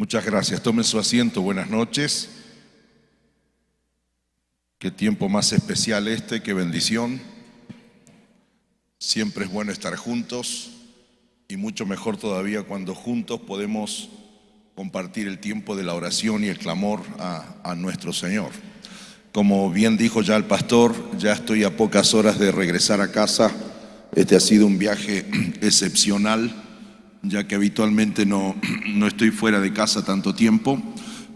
Muchas gracias. Tome su asiento. Buenas noches. Qué tiempo más especial este, qué bendición. Siempre es bueno estar juntos y mucho mejor todavía cuando juntos podemos compartir el tiempo de la oración y el clamor a nuestro Señor. Como bien dijo ya el pastor, ya estoy a pocas horas de regresar a casa. Este ha sido un viaje excepcional, ya que habitualmente no estoy fuera de casa tanto tiempo,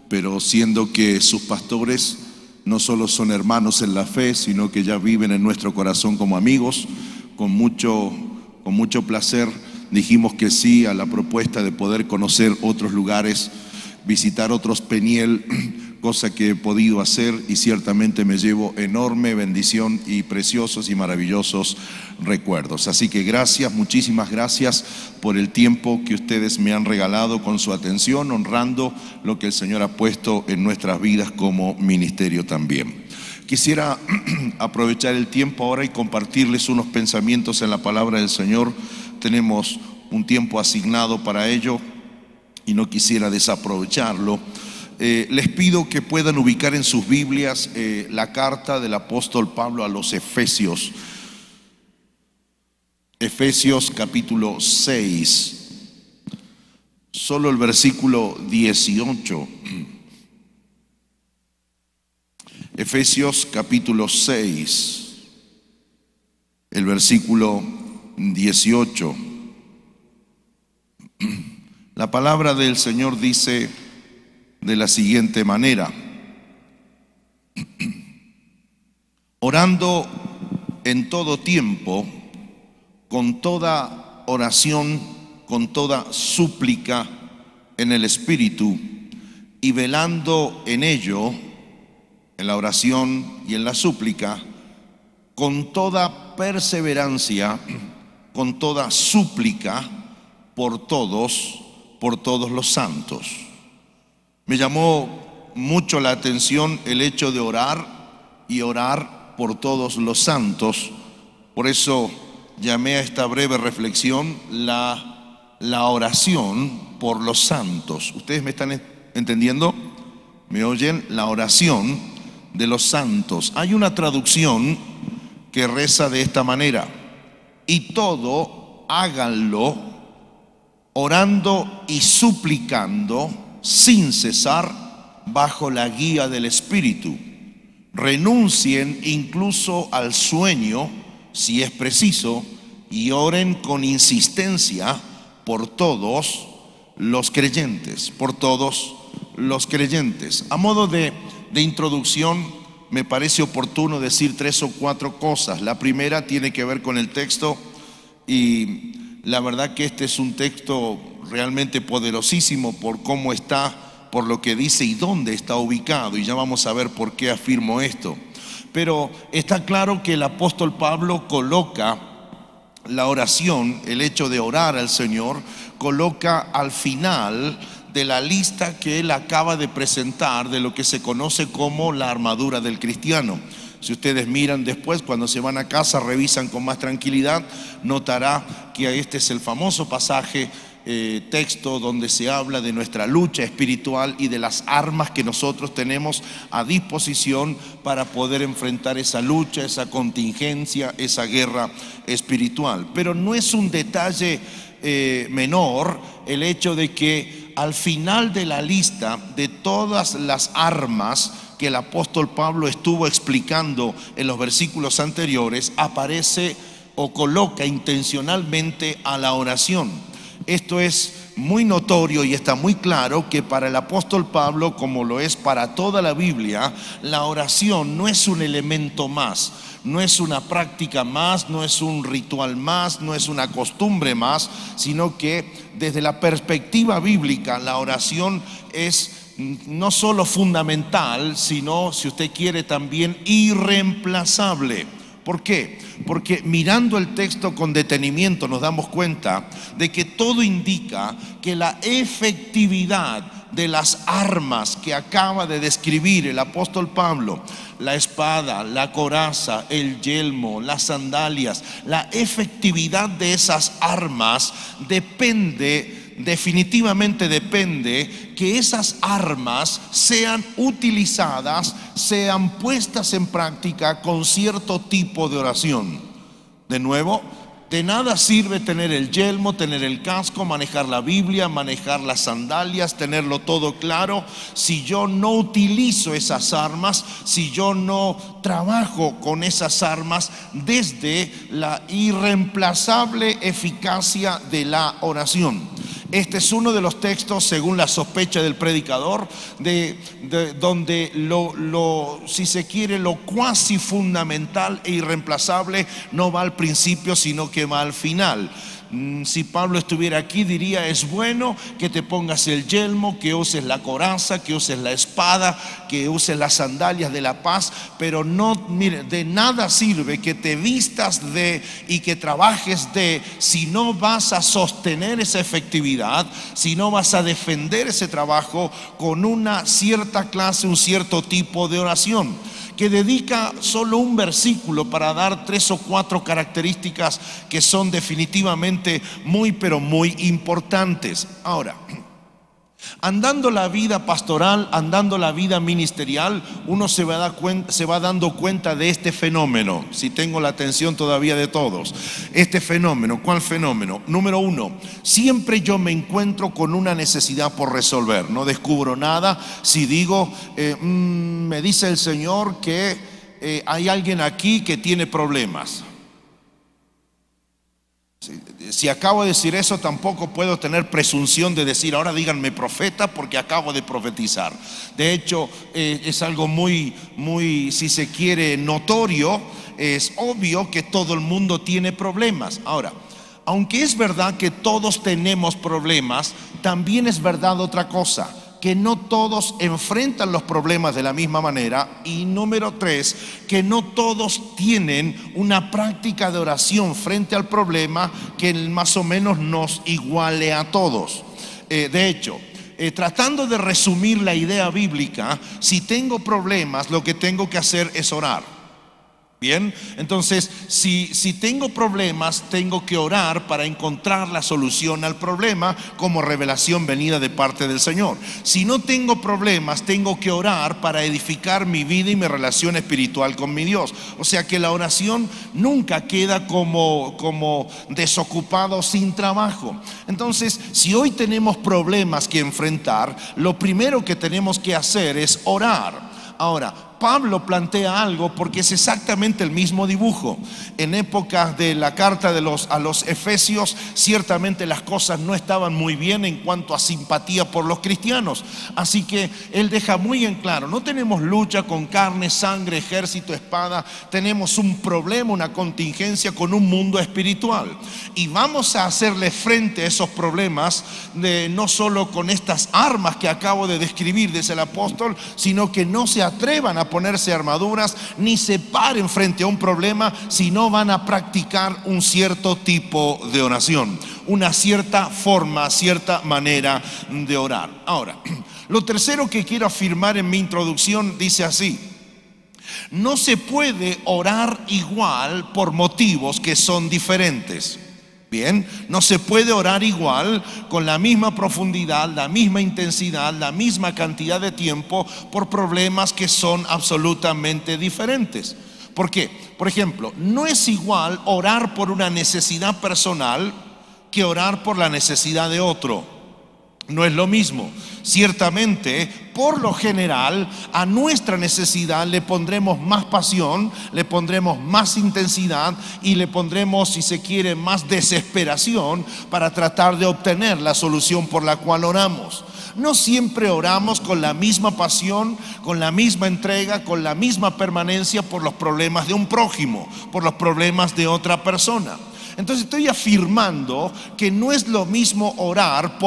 pero siendo que sus pastores no solo son hermanos en la fe, sino que ya viven en nuestro corazón como amigos, con mucho placer dijimos que sí a la propuesta de poder conocer otros lugares, visitar otros Peniel, cosa que he podido hacer, y ciertamente me llevo enorme bendición y preciosos y maravillosos recuerdos. Así que gracias, muchísimas gracias por el tiempo que ustedes me han regalado con su atención, honrando lo que el Señor ha puesto en nuestras vidas como ministerio también. Quisiera aprovechar el tiempo ahora y compartirles unos pensamientos en la palabra del Señor. Tenemos un tiempo asignado para ello y no quisiera desaprovecharlo. Les pido que puedan ubicar en sus Biblias la carta del apóstol Pablo a los Efesios. Efesios capítulo 6, solo el versículo 18. Efesios capítulo 6, el versículo 18. La palabra del Señor dice de la siguiente manera: orando en todo tiempo, con toda oración, con toda súplica en el Espíritu, y velando en ello, en la oración y en la súplica, con toda perseverancia, con toda súplica por todos los santos. Me llamó mucho la atención el hecho de orar y orar por todos los santos. Por eso llamé a esta breve reflexión la oración por los santos. ¿Ustedes me están entendiendo? ¿Me oyen? La oración de los santos. Hay una traducción que reza de esta manera: y todo háganlo orando y suplicando sin cesar bajo la guía del Espíritu. Renuncien incluso al sueño si es preciso, y oren con insistencia por todos los creyentes, por todos los creyentes. A modo de introducción, me parece oportuno decir 3 o 4 cosas. La primera tiene que ver con el texto, y la verdad que este es un texto realmente poderosísimo por cómo está, por lo que dice y dónde está ubicado, y ya vamos a ver por qué afirmo esto. Pero está claro que el apóstol Pablo coloca la oración, el hecho de orar al Señor, coloca al final de la lista que él acaba de presentar de lo que se conoce como la armadura del cristiano. Si ustedes miran después, cuando se van a casa, revisan con más tranquilidad, notará que este es el famoso pasaje, texto donde se habla de nuestra lucha espiritual y de las armas que nosotros tenemos a disposición para poder enfrentar esa lucha, esa contingencia, esa guerra espiritual. Pero no es un detalle menor el hecho de que al final de la lista de todas las armas que el apóstol Pablo estuvo explicando en los versículos anteriores, aparece o coloca intencionalmente a la oración. Esto es muy notorio y está muy claro que para el apóstol Pablo, como lo es para toda la Biblia, la oración no es un elemento más, no es una práctica más, no es un ritual más, no es una costumbre más, sino que desde la perspectiva bíblica la oración es no solo fundamental, sino, si usted quiere, también irreemplazable. ¿Por qué? Porque mirando el texto con detenimiento nos damos cuenta de que todo indica que la efectividad de las armas que acaba de describir el apóstol Pablo, la espada, la coraza, el yelmo, las sandalias, la efectividad de esas armas depende definitivamente depende que esas armas sean utilizadas, sean puestas en práctica con cierto tipo de oración. De nuevo, de nada sirve tener el yelmo, tener el casco, manejar la Biblia, manejar las sandalias, tenerlo todo claro, si yo no utilizo esas armas, si yo no trabajo con esas armas desde la irreemplazable eficacia de la oración. Este es uno de los textos, según la sospecha del predicador, donde si se quiere, lo cuasi fundamental e irreemplazable no va al principio, sino que va al final. Si Pablo estuviera aquí, diría: es bueno que te pongas el yelmo, que uses la coraza, que uses la espada, que uses las sandalias de la paz, pero no, mire, de nada sirve que te vistas y que trabajes si no vas a sostener esa efectividad, si no vas a defender ese trabajo con una cierta clase, un cierto tipo de oración, que dedica solo un versículo para dar 3 o 4 características que son definitivamente muy, pero muy importantes. Ahora, andando la vida pastoral, andando la vida ministerial, uno se va dando cuenta de este fenómeno, si tengo la atención todavía de todos. Este fenómeno, ¿cuál fenómeno? Número 1, siempre yo me encuentro con una necesidad por resolver. No descubro nada si digo, me dice el Señor que hay alguien aquí que tiene problemas. Si acabo de decir eso, tampoco puedo tener presunción de decir: ahora díganme profeta, porque acabo de profetizar. De hecho, es algo muy, si se quiere, notorio. Es obvio que todo el mundo tiene problemas. Ahora, aunque es verdad que todos tenemos problemas, también es verdad otra cosa: que no todos enfrentan los problemas de la misma manera. Y número 3, que no todos tienen una práctica de oración frente al problema que más o menos nos iguale a todos. De hecho, tratando de resumir la idea bíblica, si tengo problemas, lo que tengo que hacer es orar. Bien, entonces si tengo problemas, tengo que orar para encontrar la solución al problema como revelación venida de parte del Señor. Si no tengo problemas, tengo que orar para edificar mi vida y mi relación espiritual con mi Dios. O sea que la oración nunca queda como desocupado, sin trabajo. Entonces, si hoy tenemos problemas que enfrentar, lo primero que tenemos que hacer es orar. Ahora, Pablo plantea algo porque es exactamente el mismo dibujo. En épocas de la carta a los Efesios, ciertamente las cosas no estaban muy bien en cuanto a simpatía por los cristianos. Así que él deja muy en claro: no tenemos lucha con carne, sangre, ejército, espada. Tenemos un problema, una contingencia con un mundo espiritual. Y vamos a hacerle frente a esos problemas no solo con estas armas que acabo de describir, dice el apóstol, sino que no se atrevan a ponerse armaduras ni se paren frente a un problema si no van a practicar un cierto tipo de oración, una cierta forma, cierta manera de orar. Ahora, lo tercero que quiero afirmar en mi introducción dice así: no se puede orar igual por motivos que son diferentes. Bien, no se puede orar igual, con la misma profundidad, la misma intensidad, la misma cantidad de tiempo, por problemas que son absolutamente diferentes. ¿Por qué? Por ejemplo, no es igual orar por una necesidad personal que orar por la necesidad de otro. No es lo mismo. Ciertamente, por lo general, a nuestra necesidad le pondremos más pasión, le pondremos más intensidad y le pondremos, si se quiere, más desesperación para tratar de obtener la solución por la cual oramos. No siempre oramos con la misma pasión, con la misma entrega, con la misma permanencia por los problemas de un prójimo, por los problemas de otra persona. Entonces estoy afirmando que no es lo mismo orar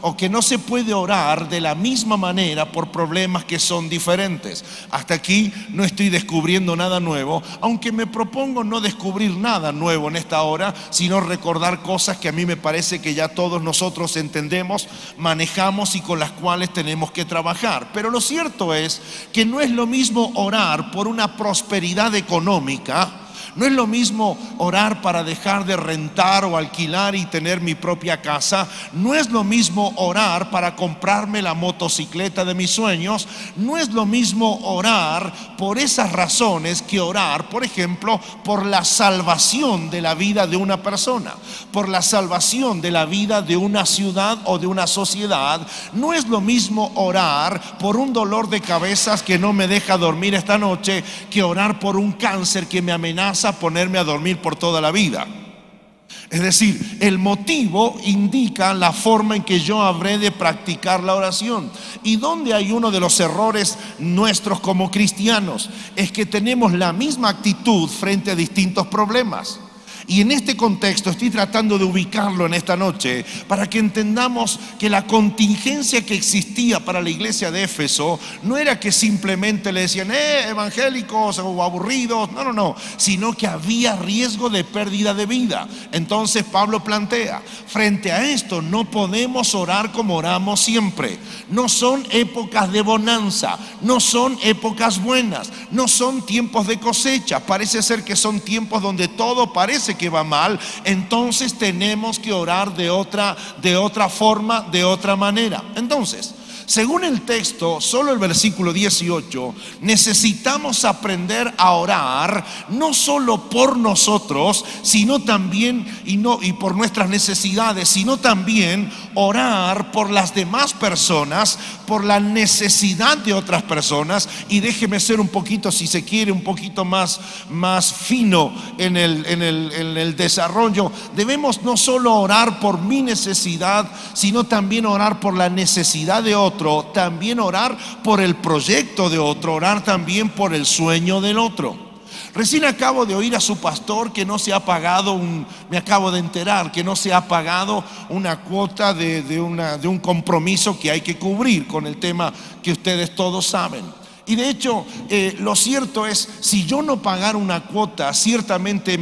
o que no se puede orar de la misma manera por problemas que son diferentes. Hasta aquí no estoy descubriendo nada nuevo, aunque me propongo no descubrir nada nuevo en esta hora, sino recordar cosas que a mí me parece que ya todos nosotros entendemos, manejamos y con las cuales tenemos que trabajar. Pero lo cierto es que no es lo mismo orar por una prosperidad económica, No es lo mismo orar para dejar de rentar o alquilar y tener mi propia casa. No es lo mismo orar para comprarme la motocicleta de mis sueños. No es lo mismo orar por esas razones que orar, por ejemplo, por la salvación de la vida de una persona, por la salvación de la vida de una ciudad o de una sociedad. No es lo mismo orar por un dolor de cabezas que no me deja dormir esta noche que orar por un cáncer que me amenaza ponerme a dormir por toda la vida. Es decir, el motivo indica la forma en que yo habré de practicar la oración. Y donde hay uno de los errores nuestros como cristianos es que tenemos la misma actitud frente a distintos problemas. Y en este contexto estoy tratando de ubicarlo en esta noche para que entendamos que la contingencia que existía para la iglesia de Éfeso no era que simplemente le decían evangélicos o aburridos, no, sino que había riesgo de pérdida de vida. Entonces Pablo plantea, frente a esto no podemos orar como oramos siempre. No son épocas de bonanza, no son épocas buenas, no son tiempos de cosecha. Parece ser que son tiempos donde todo parece que va mal. Entonces tenemos que orar de otra forma, de otra manera. Entonces, según el texto, solo el versículo 18, necesitamos aprender a orar no solo por nosotros, sino también y por nuestras necesidades, sino también orar por las demás personas, por la necesidad de otras personas. Y déjeme ser un poquito, si se quiere, un poquito más fino en el desarrollo. Debemos no solo orar por mi necesidad, sino también orar por la necesidad de otro, también orar por el proyecto de otro, orar también por el sueño del otro. Recién acabo de oír a su pastor que no se ha pagado me acabo de enterar que no se ha pagado una cuota de un compromiso que hay que cubrir con el tema que ustedes todos saben. Y de hecho, lo cierto es, si yo no pagara una cuota, ciertamente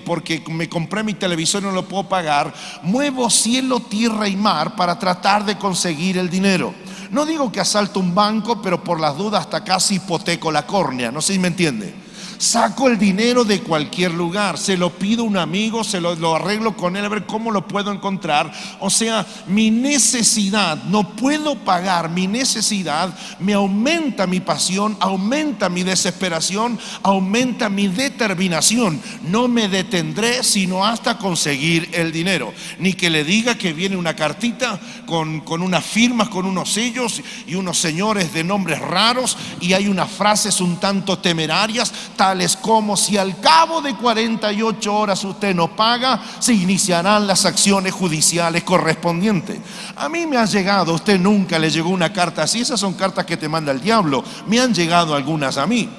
porque me compré mi televisor y no lo puedo pagar, muevo cielo, tierra y mar para tratar de conseguir el dinero. No digo que asalto un banco, pero por las dudas hasta casi hipoteco la córnea, no sé si me entiende. Saco el dinero de cualquier lugar, se lo pido a un amigo, lo arreglo con él a ver cómo lo puedo encontrar. O sea, mi necesidad, no puedo pagar, mi necesidad me aumenta mi pasión, aumenta mi desesperación, aumenta mi determinación. No me detendré sino hasta conseguir el dinero. Ni que le diga que viene una cartita con unas firmas, con unos sellos y unos señores de nombres raros, y hay unas frases un tanto temerarias, tales como: si al cabo de 48 horas usted no paga, se iniciarán las acciones judiciales correspondientes. A mí me ha llegado, usted nunca le llegó una carta así, esas son cartas que te manda el diablo. Me han llegado algunas a mí.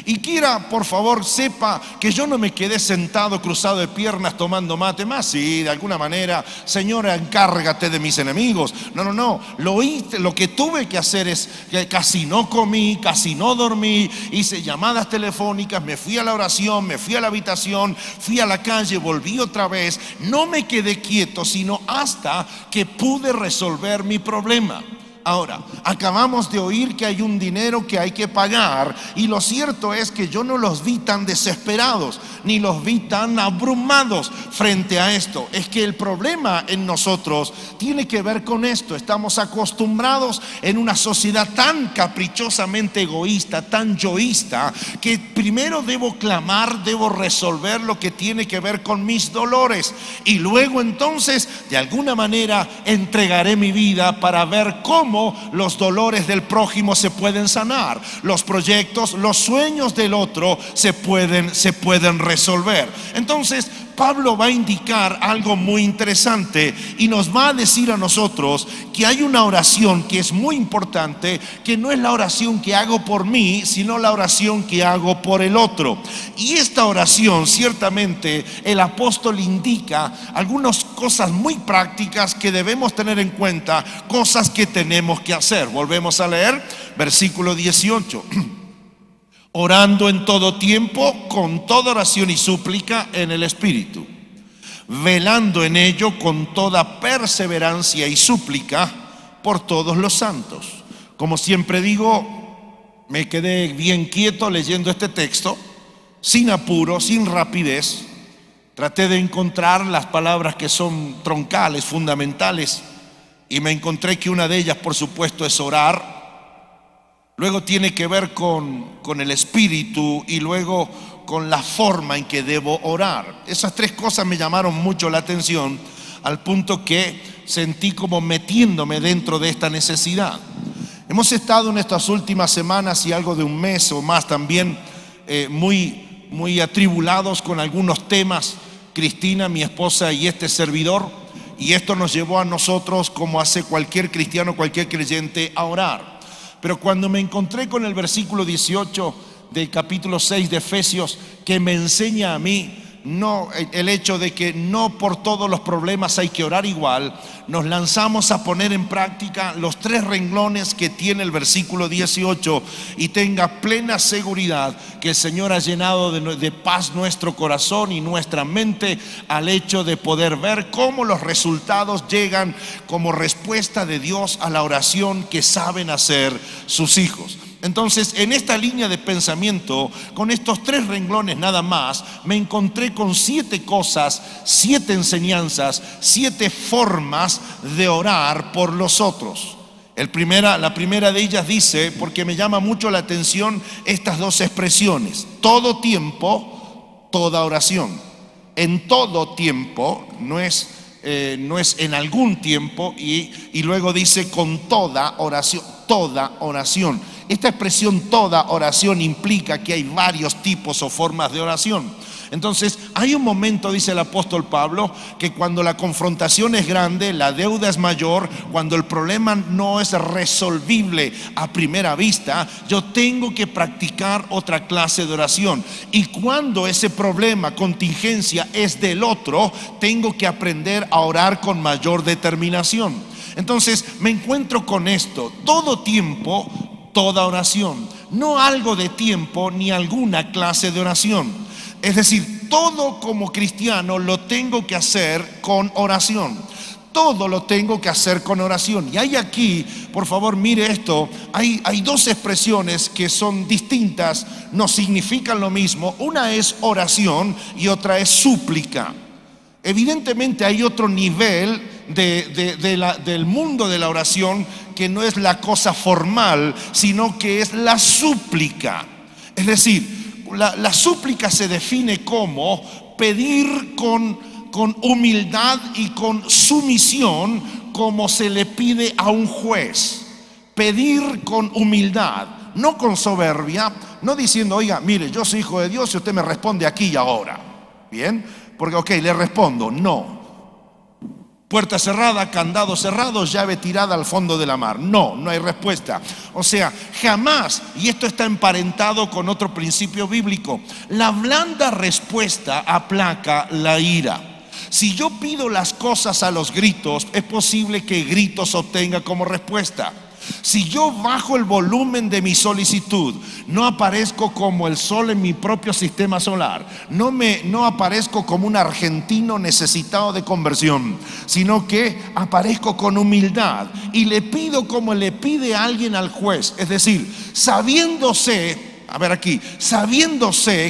Y quiera, por favor, sepa que yo no me quedé sentado cruzado de piernas tomando mate más. Sí, de alguna manera, Señora, encárgate de mis enemigos. No. Lo que tuve que hacer es que casi no comí, casi no dormí, hice llamadas telefónicas, me fui a la oración, me fui a la habitación, fui a la calle, volví otra vez. No me quedé quieto, sino hasta que pude resolver mi problema. Ahora, acabamos de oír que hay un dinero que hay que pagar, y lo cierto es que yo no los vi tan desesperados, ni los vi tan abrumados frente a esto. Es que el problema en nosotros tiene que ver con esto. Estamos acostumbrados en una sociedad tan caprichosamente egoísta, tan yoísta, que primero debo clamar, debo resolver lo que tiene que ver con mis dolores, y luego entonces, de alguna manera, entregaré mi vida para ver cómo los dolores del prójimo se pueden sanar, los proyectos, los sueños del otro se pueden resolver. Entonces Pablo va a indicar algo muy interesante y nos va a decir a nosotros que hay una oración que es muy importante, que no es la oración que hago por mí, sino la oración que hago por el otro. Y esta oración, ciertamente, el apóstol indica algunas cosas muy prácticas que debemos tener en cuenta, cosas que tenemos que hacer. Volvemos a leer, versículo 18. Orando en todo tiempo, con toda oración y súplica en el Espíritu, velando en ello con toda perseverancia y súplica por todos los santos. Como siempre digo, me quedé bien quieto leyendo este texto. sin apuro, sin rapidez. Traté de encontrar las palabras que son troncales, fundamentales, y me encontré que una de ellas, por supuesto, es orar. Luego tiene que ver con el espíritu y luego con la forma en que debo orar. Esas tres cosas me llamaron mucho la atención, al punto que sentí como metiéndome dentro de esta necesidad. Hemos estado en estas últimas semanas y algo de un mes o más también muy atribulados con algunos temas, Cristina, mi esposa y este servidor, y esto nos llevó a nosotros, como hace cualquier cristiano, cualquier creyente, a orar. Pero cuando me encontré con el versículo 18 del capítulo 6 de Efesios, que me enseña a mí el hecho de que no por todos los problemas hay que orar igual, nos lanzamos a poner en práctica los tres renglones que tiene el versículo 18, y tenga plena seguridad que el Señor ha llenado de paz nuestro corazón y nuestra mente al hecho de poder ver cómo los resultados llegan como respuesta de Dios a la oración que saben hacer sus hijos. Entonces, en esta línea de pensamiento, con estos tres renglones nada más, me encontré con 7 cosas, 7 enseñanzas, 7 formas de orar por los otros. La primera de ellas dice, porque me llama mucho la atención estas dos expresiones: todo tiempo, toda oración. En todo tiempo, no es en algún tiempo, y luego dice con toda oración, toda oración. Esta expresión toda oración implica que hay varios tipos o formas de oración. Entonces, hay un momento, dice el apóstol Pablo, que cuando la confrontación es grande, la deuda es mayor, cuando el problema no es resolvible a primera vista, yo tengo que practicar otra clase de oración. Y cuando ese problema, contingencia, es del otro, tengo que aprender a orar con mayor determinación. Entonces, me encuentro con esto: todo tiempo, toda oración. No algo de tiempo ni alguna clase de oración. Es decir, todo como cristiano lo tengo que hacer con oración. Todo lo tengo que hacer con oración. Y hay aquí, por favor, mire esto, hay dos expresiones que son distintas, no significan lo mismo. Una es oración y otra es súplica. Evidentemente hay otro nivel del mundo de la oración, que no es la cosa formal, sino que es la súplica. Es decir, la súplica se define como pedir con humildad y con sumisión, como se le pide a un juez. Pedir con humildad, no con soberbia, no diciendo, oiga, mire, yo soy hijo de Dios y usted me responde aquí y ahora. Bien, porque le respondo, no. Puerta cerrada, candado cerrado, llave tirada al fondo de la mar. No hay respuesta. O sea, jamás, y esto está emparentado con otro principio bíblico, la blanda respuesta aplaca la ira. Si yo pido las cosas a los gritos, es posible que gritos obtenga como respuesta. Si yo bajo el volumen de mi solicitud, no aparezco como el sol en mi propio sistema solar, no aparezco como un argentino necesitado de conversión, sino que aparezco con humildad y le pido como le pide alguien al juez. Es decir, sabiéndose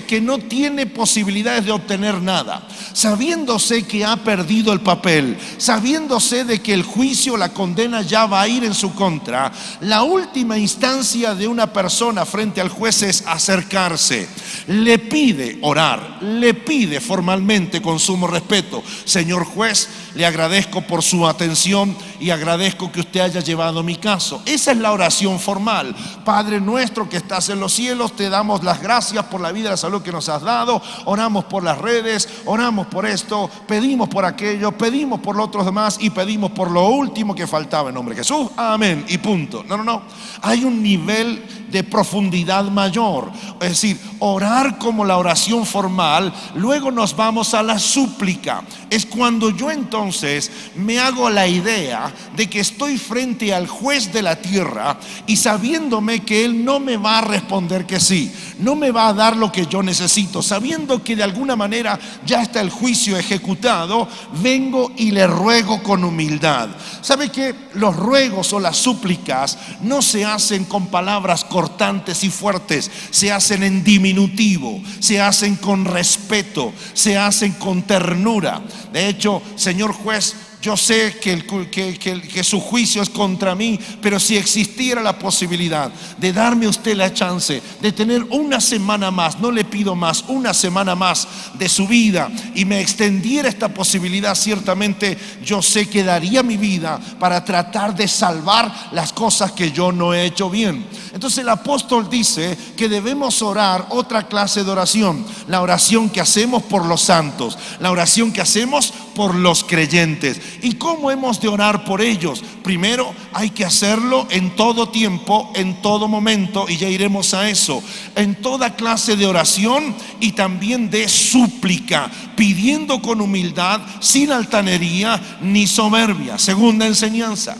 que no tiene posibilidades de obtener nada, sabiéndose que ha perdido el papel, sabiéndose de que el juicio, la condena ya va a ir en su contra, la última instancia de una persona frente al juez es acercarse. Le pide orar, le pide formalmente, con sumo respeto: señor juez, le agradezco por su atención y agradezco que usted haya llevado mi caso. Esa es la oración formal. Padre nuestro que estás en los cielos, te damos las gracias por la vida y la salud que nos has dado. Oramos por las redes, oramos por esto, pedimos por aquello, pedimos por los otros demás y pedimos por lo último que faltaba, en nombre de Jesús, amén, y punto. No, hay un nivel de profundidad mayor. Es decir, orar como la oración formal, luego nos vamos a la súplica. Es cuando yo entonces me hago la idea de que estoy frente al juez de la tierra y sabiéndome que él no me va a responder que sí, no me va a dar lo que yo necesito, sabiendo que de alguna manera ya está el juicio ejecutado, vengo y le ruego con humildad. ¿Sabe que los ruegos o las súplicas no se hacen con palabras cortantes y fuertes? Se hacen en diminutivo, se hacen con respeto, se hacen con ternura. De hecho, señor juez, yo sé que su juicio es contra mí, pero si existiera la posibilidad de darme usted la chance de tener una semana más, no le pido más, una semana más de su vida, y me extendiera esta posibilidad, ciertamente yo sé que daría mi vida para tratar de salvar las cosas que yo no he hecho bien. Entonces el apóstol dice que debemos orar otra clase de oración, la oración que hacemos por los santos, la oración que hacemos por los creyentes. ¿Y cómo hemos de orar por ellos? Primero hay que hacerlo en todo tiempo, en todo momento, y ya iremos a eso, en toda clase de oración y también de súplica, pidiendo con humildad, sin altanería ni soberbia. Segunda enseñanza.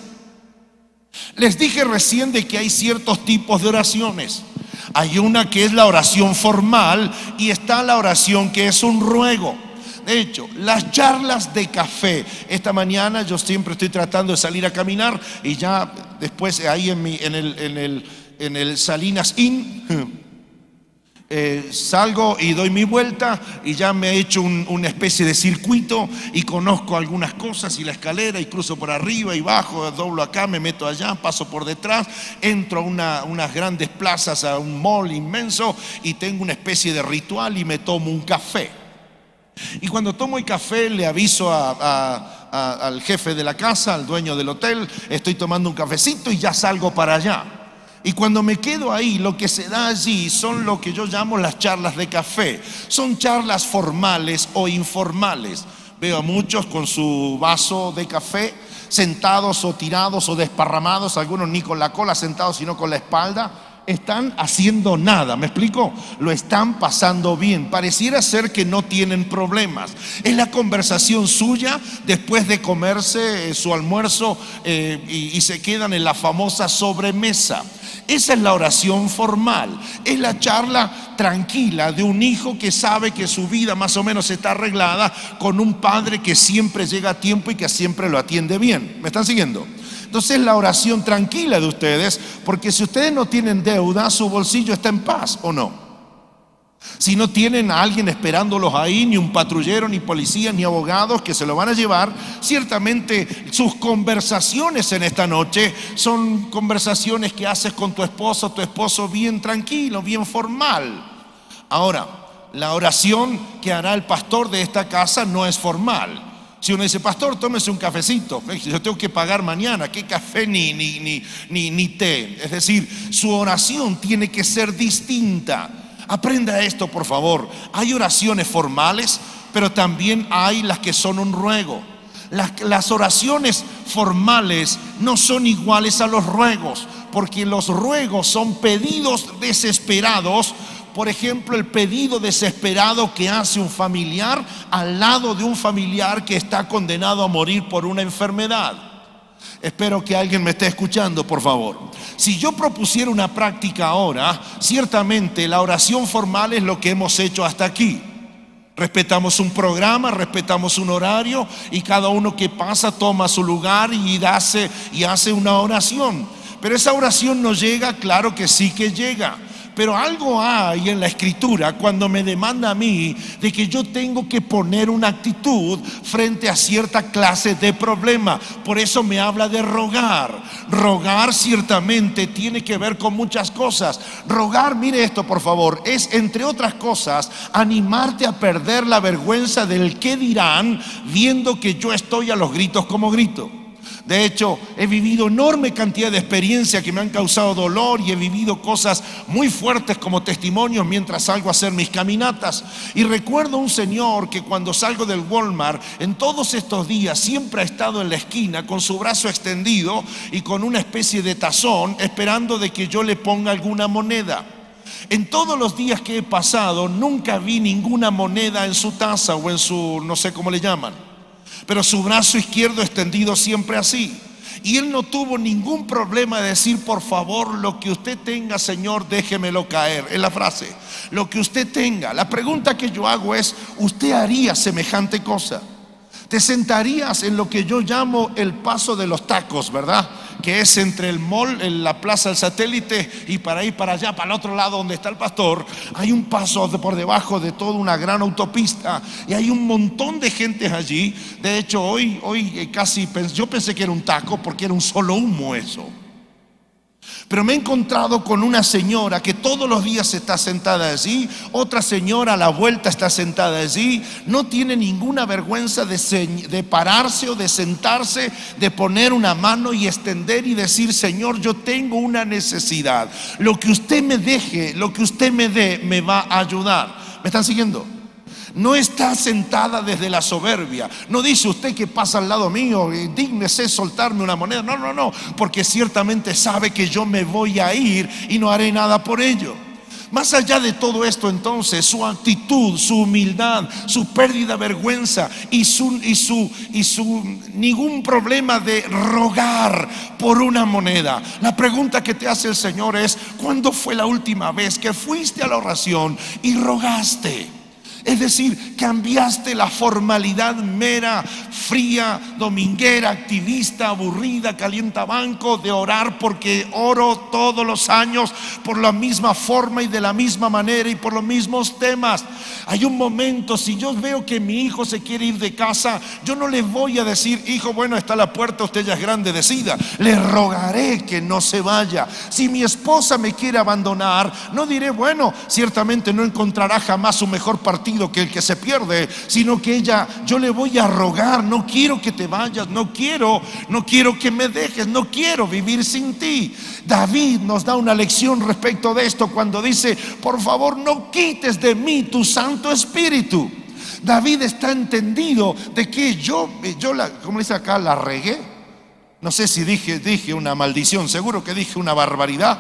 Les dije recién de que hay ciertos tipos de oraciones. Hay una que es la oración formal y está la oración que es un ruego. De hecho, las charlas de café. Esta mañana yo siempre estoy tratando de salir a caminar y ya después ahí en el Salinas Inn salgo y doy mi vuelta y ya me he hecho una especie de circuito y conozco algunas cosas y la escalera y cruzo por arriba y bajo, doblo acá, me meto allá, paso por detrás, entro a unas grandes plazas, a un mall inmenso y tengo una especie de ritual y me tomo un café. Y cuando tomo el café le aviso al jefe de la casa, al dueño del hotel, estoy tomando un cafecito y ya salgo para allá. Y cuando me quedo ahí, lo que se da allí son lo que yo llamo las charlas de café. Son charlas formales o informales. Veo a muchos con su vaso de café, sentados o tirados o desparramados, algunos ni con la cola sentados sino con la espalda. Están haciendo nada, ¿me explico? Lo están pasando bien, pareciera ser que no tienen problemas. Es la conversación suya después de comerse su almuerzo y se quedan en la famosa sobremesa. Esa es la oración formal, es la charla tranquila de un hijo que sabe que su vida más o menos está arreglada con un padre que siempre llega a tiempo y que siempre lo atiende bien. ¿Me están siguiendo? Entonces la oración tranquila de ustedes, porque si ustedes no tienen deuda, su bolsillo está en paz, ¿o no? Si no tienen a alguien esperándolos ahí, ni un patrullero, ni policías, ni abogados que se lo van a llevar, ciertamente sus conversaciones en esta noche son conversaciones que haces con tu esposo bien tranquilo, bien formal. Ahora, la oración que hará el pastor de esta casa no es formal. Si uno dice, pastor, tómese un cafecito, yo tengo que pagar mañana, ¿qué café ni té? Es decir, su oración tiene que ser distinta. Aprenda esto, por favor. Hay oraciones formales, pero también hay las que son un ruego. Las oraciones formales no son iguales a los ruegos, porque los ruegos son pedidos desesperados. Por ejemplo, el pedido desesperado que hace un familiar al lado de un familiar que está condenado a morir por una enfermedad. Espero que alguien me esté escuchando, por favor. Si yo propusiera una práctica ahora, ciertamente la oración formal es lo que hemos hecho hasta aquí. Respetamos un programa, respetamos un horario y cada uno que pasa toma su lugar y hace una oración. Pero esa oración no llega, claro que sí que llega. Pero algo hay en la escritura cuando me demanda a mí de que yo tengo que poner una actitud frente a cierta clase de problema. Por eso me habla de rogar. Rogar ciertamente tiene que ver con muchas cosas. Rogar, mire esto por favor, es entre otras cosas animarte a perder la vergüenza del qué dirán viendo que yo estoy a los gritos como grito. De hecho, he vivido enorme cantidad de experiencias que me han causado dolor y he vivido cosas muy fuertes como testimonios mientras salgo a hacer mis caminatas. Y recuerdo un señor que cuando salgo del Walmart, en todos estos días siempre ha estado en la esquina con su brazo extendido y con una especie de tazón esperando de que yo le ponga alguna moneda. En todos los días que he pasado nunca vi ninguna moneda en su taza o en su, no sé cómo le llaman, pero su brazo izquierdo extendido siempre así. Y él no tuvo ningún problema de decir: por favor, lo que usted tenga, Señor, déjemelo caer. Es la frase, lo que usted tenga. La pregunta que yo hago es: ¿usted haría semejante cosa? Te sentarías en lo que yo llamo el paso de los tacos, ¿verdad? Que es entre el mall, en la plaza del Satélite, y para ir para allá, para el otro lado donde está el pastor, hay un paso por debajo de toda una gran autopista, y hay un montón de gente allí. De hecho, hoy casi yo pensé que era un taco, porque era un solo humo eso. Pero me he encontrado con una señora que todos los días está sentada allí, otra señora a la vuelta está sentada allí, no tiene ninguna vergüenza de pararse o de sentarse, de poner una mano y extender y decir: Señor, yo tengo una necesidad, lo que usted me deje, lo que usted me dé, me va a ayudar. ¿Me están siguiendo? No está sentada desde la soberbia. No dice: usted que pasa al lado mío, dígnese soltarme una moneda. No, porque ciertamente sabe que yo me voy a ir y no haré nada por ello. Más allá de todo esto, entonces, su actitud, su humildad, su pérdida de vergüenza y su ningún problema de rogar por una moneda. La pregunta que te hace el Señor es: ¿cuándo fue la última vez que fuiste a la oración y rogaste? Es decir, cambiaste la formalidad mera, fría, dominguera, activista, aburrida, calientabanco, de orar porque oro todos los años por la misma forma y de la misma manera y por los mismos temas. Hay un momento, si yo veo que mi hijo se quiere ir de casa, yo no le voy a decir: hijo, bueno, está la puerta, usted ya es grande, decida. Le rogaré que no se vaya. Si mi esposa me quiere abandonar, no diré: bueno, ciertamente no encontrará jamás un mejor partido que el que se pierde, sino que yo le voy a rogar: no quiero que te vayas, no quiero que me dejes, no quiero vivir sin ti. David nos da una lección respecto de esto cuando dice: por favor, no quites de mí tu Santo Espíritu. David está entendido de que como dice acá, la regué. No sé si dije una maldición, seguro que dije una barbaridad,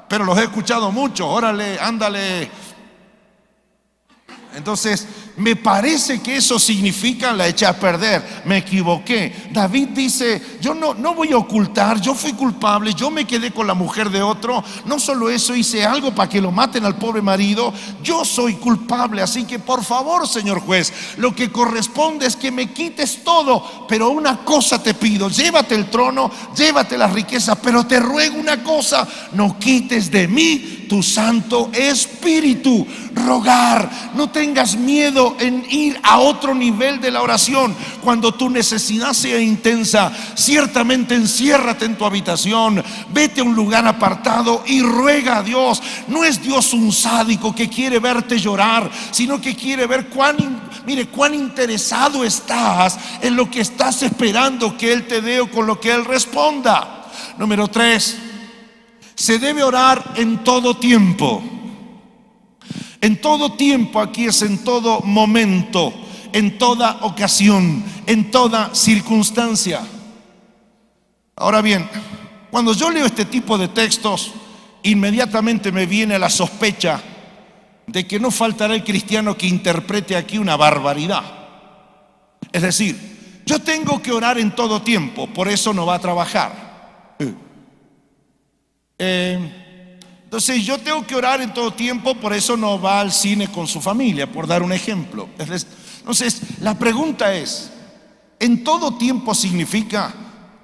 pero los he escuchado mucho. Órale, ándale. Entonces, me parece que eso significa: la eché a perder, me equivoqué. David dice: yo no voy a ocultar, yo fui culpable, yo me quedé con la mujer de otro. No solo eso, hice algo para que lo maten al pobre marido. Yo soy culpable, así que por favor, señor juez, lo que corresponde es que me quites todo. Pero una cosa te pido: llévate el trono, llévate las riquezas, pero te ruego una cosa: no quites de mí tu Santo Espíritu. Rogar, no tengas miedo en ir a otro nivel de la oración. Cuando tu necesidad sea intensa, ciertamente enciérrate en tu habitación, vete a un lugar apartado y ruega a Dios. No es Dios un sádico que quiere verte llorar, sino que quiere ver cuán interesado estás en lo que estás esperando que Él te dé o con lo que Él responda. Número 3, se debe orar en todo tiempo. En todo tiempo, aquí es en todo momento, en toda ocasión, en toda circunstancia. Ahora bien, cuando yo leo este tipo de textos, inmediatamente me viene la sospecha de que no faltará el cristiano que interprete aquí una barbaridad. Es decir, yo tengo que orar en todo tiempo, por eso no va a trabajar. Entonces yo tengo que orar en todo tiempo, por eso no va al cine con su familia, por dar un ejemplo. Entonces la pregunta es: ¿en todo tiempo significa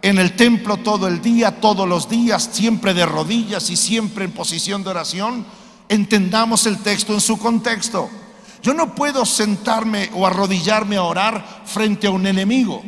en el templo todo el día, todos los días, siempre de rodillas y siempre en posición de oración? Entendamos el texto en su contexto. Yo no puedo sentarme o arrodillarme a orar frente a un enemigo.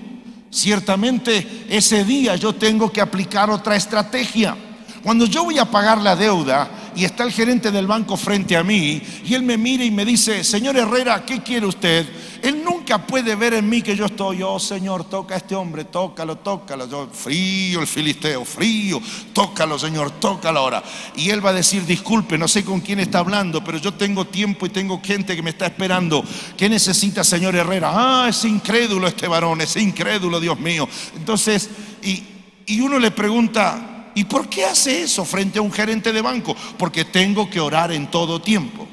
Ciertamente ese día yo tengo que aplicar otra estrategia. Cuando yo voy a pagar la deuda y está el gerente del banco frente a mí y él me mira y me dice: señor Herrera, ¿qué quiere usted? Él nunca puede ver en mí que yo estoy: oh Señor, toca a este hombre, tócalo. Yo, frío el filisteo, frío, tócalo Señor, tócalo ahora. Y él va a decir: disculpe, no sé con quién está hablando, pero yo tengo tiempo y tengo gente que me está esperando. ¿Qué necesita, señor Herrera? Ah, es incrédulo este varón, es incrédulo, Dios mío. Entonces, y uno le pregunta: ¿y por qué hace eso frente a un gerente de banco? Porque tengo que orar en todo tiempo.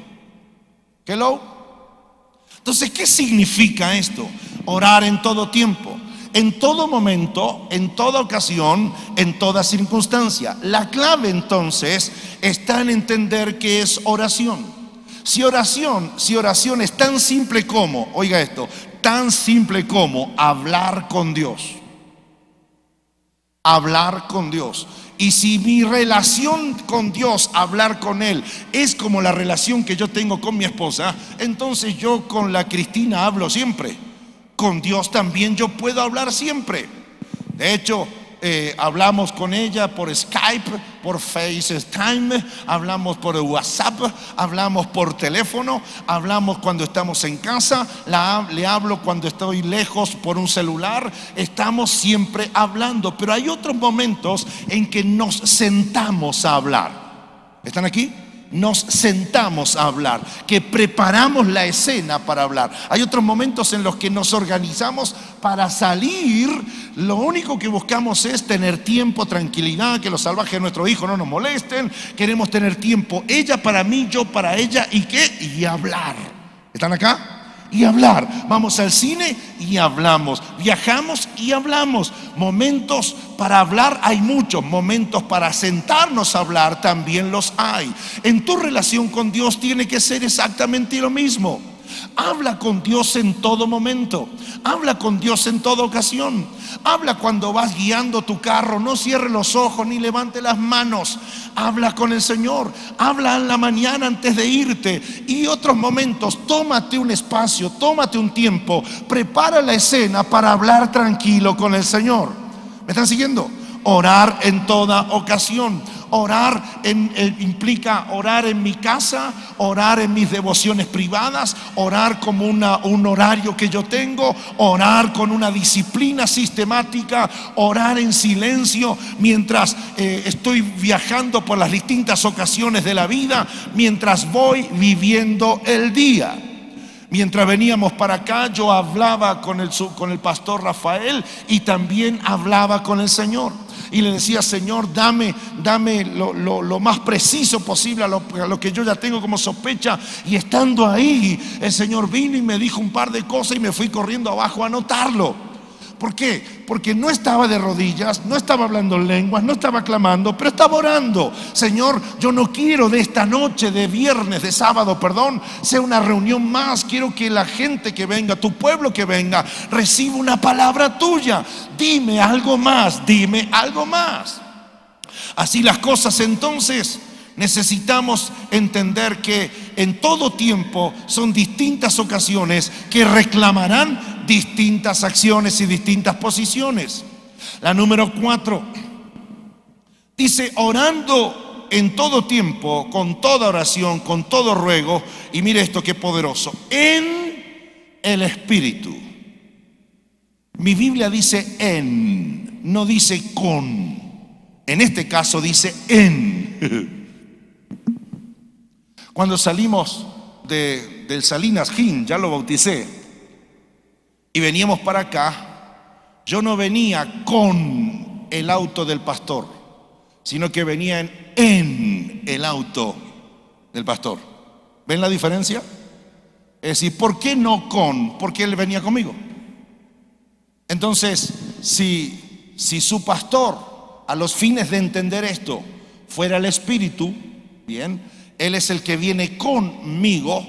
Hello. Entonces, ¿qué significa esto? Orar en todo tiempo. en todo momento, en toda ocasión, en toda circunstancia. La clave entonces está en entender qué es oración. Si oración es tan simple como, oiga esto, tan simple como hablar con Dios. Hablar con Dios. Y si mi relación con Dios, hablar con Él, es como la relación que yo tengo con mi esposa, entonces yo con la Cristina hablo siempre. Con Dios también yo puedo hablar siempre. De hecho, hablamos con ella por Skype, por FaceTime, hablamos por WhatsApp, hablamos por teléfono, hablamos cuando estamos en casa, le hablo cuando estoy lejos por un celular. Estamos siempre hablando, pero hay otros momentos en que nos sentamos a hablar. ¿Están aquí? Nos sentamos a hablar, que preparamos la escena para hablar. Hay otros momentos en los que nos organizamos para salir. Lo único que buscamos es tener tiempo, tranquilidad, que los salvajes de nuestro hijo no nos molesten. Queremos tener tiempo, ella para mí, yo para ella, y hablar. ¿Están acá? Y hablar. Vamos al cine y hablamos. Viajamos y hablamos. Momentos para hablar hay muchos. Momentos para sentarnos a hablar también los hay. En tu relación con Dios tiene que ser exactamente lo mismo. Habla con Dios en todo momento. Habla con Dios en toda ocasión. Habla cuando vas guiando tu carro. No cierre los ojos ni levante las manos. Habla con el Señor. Habla en la mañana antes de irte. Y otros momentos, tómate un espacio, tómate un tiempo. Prepara la escena para hablar tranquilo con el Señor. ¿Me están siguiendo? Orar en toda ocasión. Orar implica orar en mi casa, orar en mis devociones privadas, orar como un horario que yo tengo, orar con una disciplina sistemática, orar en silencio mientras estoy viajando por las distintas ocasiones de la vida, mientras voy viviendo el día. Mientras veníamos para acá, yo hablaba con el pastor Rafael y también hablaba con el Señor. Y le decía: Señor, dame lo más preciso posible a lo que yo ya tengo como sospecha. Y estando ahí, el Señor vino y me dijo un par de cosas y me fui corriendo abajo a anotarlo. ¿Por qué? Porque no estaba de rodillas, no estaba hablando en lenguas, no estaba clamando, pero estaba orando. Señor, yo no quiero de esta noche, de viernes, de sábado, sea una reunión más. Quiero que la gente que venga, tu pueblo que venga, reciba una palabra tuya. Dime algo más, dime algo más. Así las cosas, entonces necesitamos entender que en todo tiempo son distintas ocasiones que reclamarán distintas acciones y distintas posiciones. La número 4 dice: orando en todo tiempo, con toda oración, con todo ruego. Y mire esto, qué poderoso: en el Espíritu. Mi Biblia dice en, no dice con. En este caso dice en. Cuando salimos del Salinas Gin, ya lo bauticé, y veníamos para acá, yo no venía con el auto del pastor, sino que venía en el auto del pastor. ¿Ven la diferencia? Es decir, ¿por qué no con? Porque él venía conmigo. Entonces, si su pastor, a los fines de entender esto, fuera el Espíritu, bien, él es el que viene conmigo,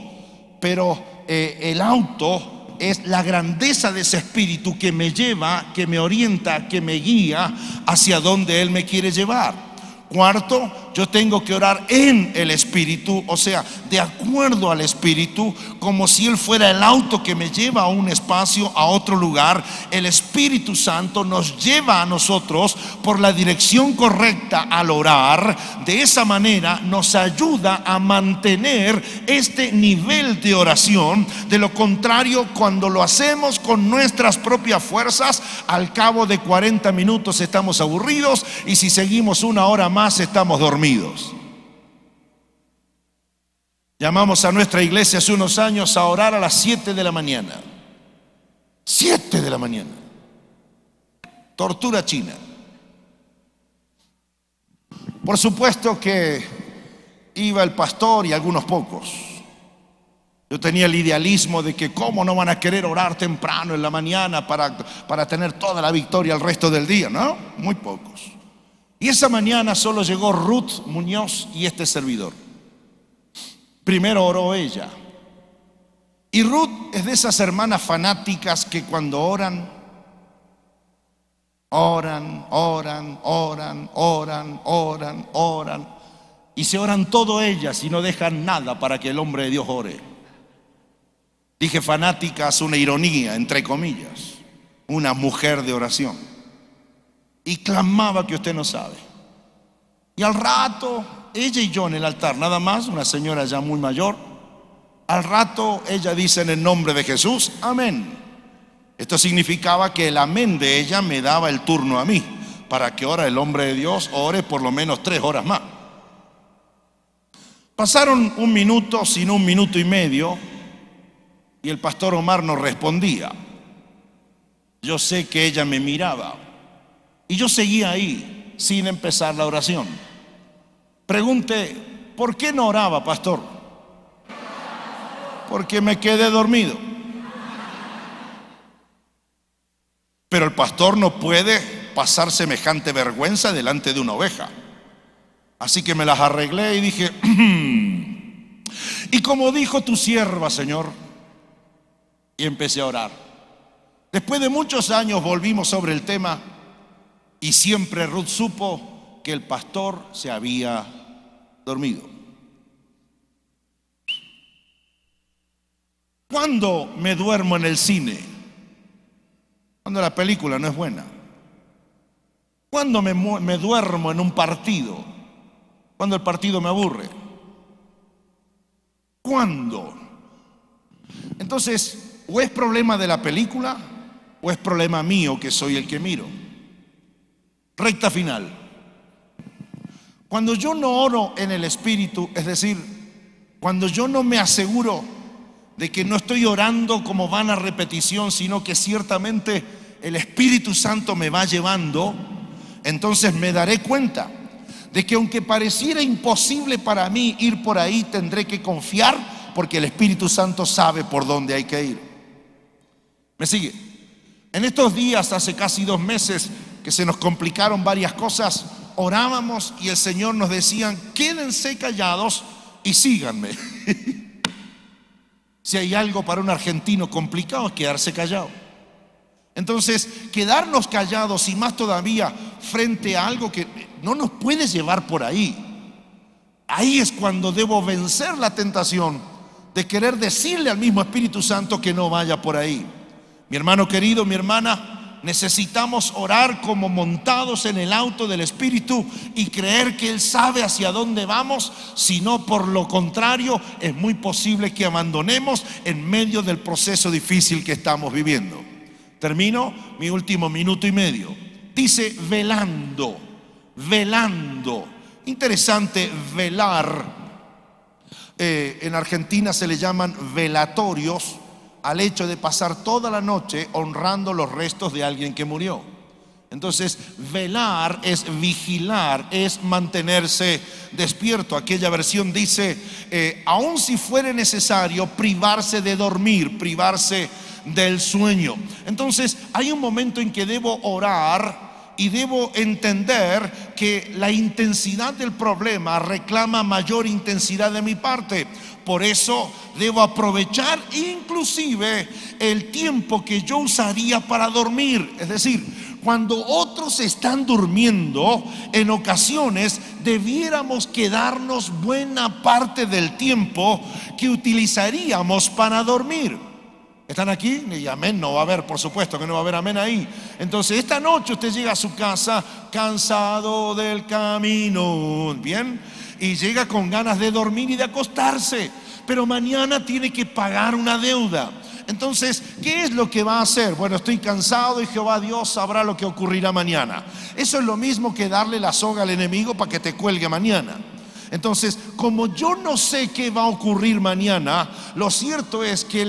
pero el auto es la grandeza de ese Espíritu que me lleva, que me orienta, que me guía hacia donde Él me quiere llevar. Cuarto, yo tengo que orar en el Espíritu, o sea, de acuerdo al Espíritu, como si Él fuera el auto que me lleva a un espacio, a otro lugar. El Espíritu Santo nos lleva a nosotros por la dirección correcta al orar. De esa manera nos ayuda a mantener este nivel de oración. De lo contrario, cuando lo hacemos con nuestras propias fuerzas, al cabo de 40 minutos estamos aburridos, y si seguimos una hora más estamos dormidos. Llamamos a nuestra iglesia hace unos años a orar a las 7 de la mañana. 7 de la mañana. Tortura china. Por supuesto que iba el pastor y algunos pocos. Yo tenía el idealismo de que cómo no van a querer orar temprano en la mañana para tener toda la victoria el resto del día, ¿no? Muy pocos. Y esa mañana solo llegó Ruth Muñoz y este servidor. Primero oró ella. Y Ruth es de esas hermanas fanáticas que cuando oran, y se oran todo ellas y no dejan nada para que el hombre de Dios ore. Dije fanáticas, una ironía, entre comillas, una mujer de oración. Y clamaba que usted no sabe. Y al rato, ella y yo en el altar, nada más, una señora ya muy mayor. Al rato ella dice en el nombre de Jesús, amén. Esto significaba que el amén de ella me daba el turno a mí, para que ahora el hombre de Dios ore por lo menos 3 horas más. Pasaron 1 minuto, sino 1 minuto y medio, y el pastor Omar no respondía. Yo sé que ella me miraba, y yo seguía ahí, sin empezar la oración. Pregunté, ¿por qué no oraba, pastor? Porque me quedé dormido. Pero el pastor no puede pasar semejante vergüenza delante de una oveja. Así que me las arreglé y dije, y como dijo tu sierva, Señor, y empecé a orar. Después de muchos años volvimos sobre el tema y siempre Ruth supo que el pastor se había dormido. ¿Cuándo me duermo en el cine? Cuando la película no es buena. ¿Cuándo me duermo en un partido? Cuando el partido me aburre. ¿Cuándo? Entonces, o es problema de la película o es problema mío que soy el que miro. Recta final. Cuando yo no oro en el Espíritu, es decir, cuando yo no me aseguro de que no estoy orando como vana repetición, sino que ciertamente el Espíritu Santo me va llevando, entonces me daré cuenta de que aunque pareciera imposible para mí ir por ahí, tendré que confiar porque el Espíritu Santo sabe por dónde hay que ir. ¿Me sigue? En estos días, hace casi 2 meses que se nos complicaron varias cosas, orábamos y el Señor nos decía, quédense callados y síganme. Si hay algo para un argentino complicado es quedarse callado. Entonces, quedarnos callados y más todavía frente a algo que no nos puede llevar por ahí. Ahí es cuando debo vencer la tentación de querer decirle al mismo Espíritu Santo que no vaya por ahí. Mi hermano querido, mi hermana, necesitamos orar como montados en el auto del Espíritu y creer que Él sabe hacia dónde vamos, si no, por lo contrario, es muy posible que abandonemos en medio del proceso difícil que estamos viviendo. Termino mi último minuto y medio. Dice velando, velando. Interesante, velar. En Argentina se le llaman velatorios al hecho de pasar toda la noche honrando los restos de alguien que murió. Entonces, velar es vigilar, es mantenerse despierto. Aquella versión dice, aun si fuere necesario, privarse de dormir, privarse del sueño. Entonces, hay un momento en que debo orar y debo entender que la intensidad del problema reclama mayor intensidad de mi parte. Por eso debo aprovechar inclusive el tiempo que yo usaría para dormir. Es decir, cuando otros están durmiendo, en ocasiones debiéramos quedarnos buena parte del tiempo que utilizaríamos para dormir. ¿Están aquí? Y amén no va a haber, por supuesto que no va a haber amén ahí. Entonces esta noche usted llega a su casa cansado del camino, ¿bien? Y llega con ganas de dormir y de acostarse, pero mañana tiene que pagar una deuda. Entonces, ¿qué es lo que va a hacer? Bueno, estoy cansado y Jehová Dios sabrá lo que ocurrirá mañana. Eso es lo mismo que darle la soga al enemigo para que te cuelgue mañana. Entonces, como yo no sé qué va a ocurrir mañana, lo cierto es que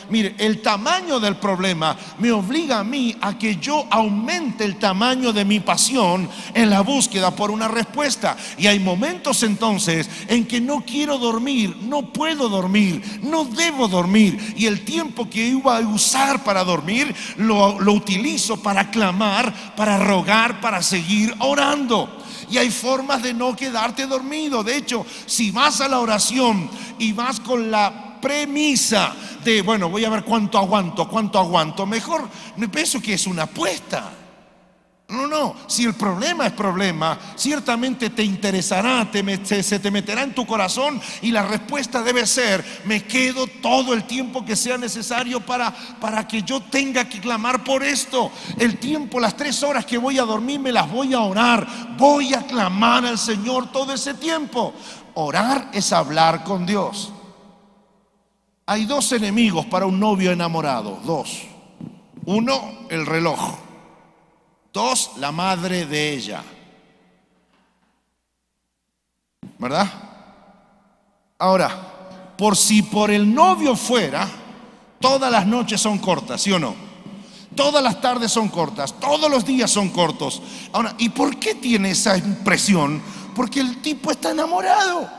mire, el tamaño del problema me obliga a mí a que yo aumente el tamaño de mi pasión en la búsqueda por una respuesta. Y hay momentos entonces en que no quiero dormir, no puedo dormir, no debo dormir. Y el tiempo que iba a usar para dormir lo utilizo para clamar, para rogar, para seguir orando. Y hay formas de no quedarte dormido. De hecho, si vas a la oración y vas con la premisa de, bueno, voy a ver cuánto aguanto, mejor me pienso que es una apuesta. No, si el problema es problema, ciertamente te interesará, se te meterá en tu corazón, y la respuesta debe ser: me quedo todo el tiempo que sea necesario para que yo tenga que clamar por esto. El tiempo, las 3 horas que voy a dormir, me las voy a orar, voy a clamar al Señor todo ese tiempo. Orar es hablar con Dios. Hay 2 enemigos para un novio enamorado, 2. 1, el reloj. 2, la madre de ella. ¿Verdad? Ahora, por el novio fuera, todas las noches son cortas, ¿sí o no? Todas las tardes son cortas, todos los días son cortos. Ahora, ¿y por qué tiene esa impresión? Porque el tipo está enamorado.